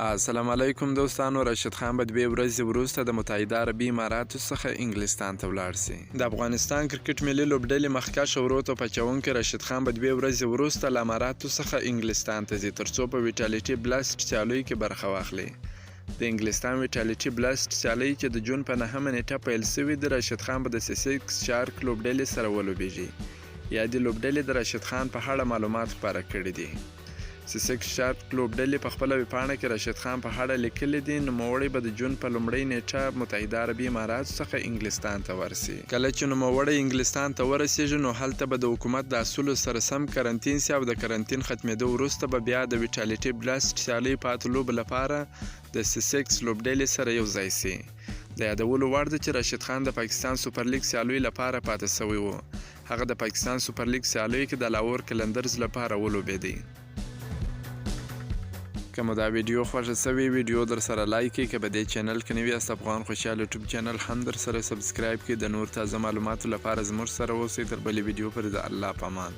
السلام علیکم دوستانو. راشد خان به 2 ورځې وروسته د متحده عربي اماراتو څخه انګلستان ته ولاړ سي. د افغانستان کرکټ ملي لوبډلې مخکښ ورو پچونکی راشد خان به 2 ورځې وروسته له اماراتو څخه انګلستان ته ځي ترڅو په ویټالیټي بلاسټ سیالیو کې برخه واخلي. د انګلستان ویټالیټي بلاسټ سیالۍ چې د جون په 9مه نیټه پیل سوې د راشد خان به د سیسیکس شارک لوبډلې سره ولوبیږي. یا د لوبډلې د راشد خان په اړه معلومات خپاره کړي دي. سیسیکس شارک لوبډلې په خپله ویبپاڼه کې راشد خان په اړه لیکلي دي. نوموړی به د جون په لومړۍ نیټه متحده عربي اماراتو څخه انګلستان ته ورسي. کله چې نوموړی انګلستان ته ورسیږي نو هلته به د حکومت د اصولو سره سم کرنتین سي او د کرنتین ختمېدو وروسته به بیا د ویټالیټي بلاسټ سیالۍ پاتې لوبو لپاره د سیسیکس لوبډلې سره یو ځای سي. د یادولو وړ ده چې راشد خان د پاکستان سوپر لیګ سیالیو لپاره پاتې سوی و. هغه د پاکستان سوپر لیګ سیالیو کې د لاهور قلندرز لپاره ولوبېدی. که مو دا ویډیو خوښه سوې ویډیو در سره لایک کړئ. که په دې چینل کې نوي یاست افغان خوشحال یوټیوب چینل هم در سره سبسکرایب کړئ. د نور تازه معلوماتو لپاره زموږ سره اوسئ. تر بلې ویډیو پورې د الله په امان.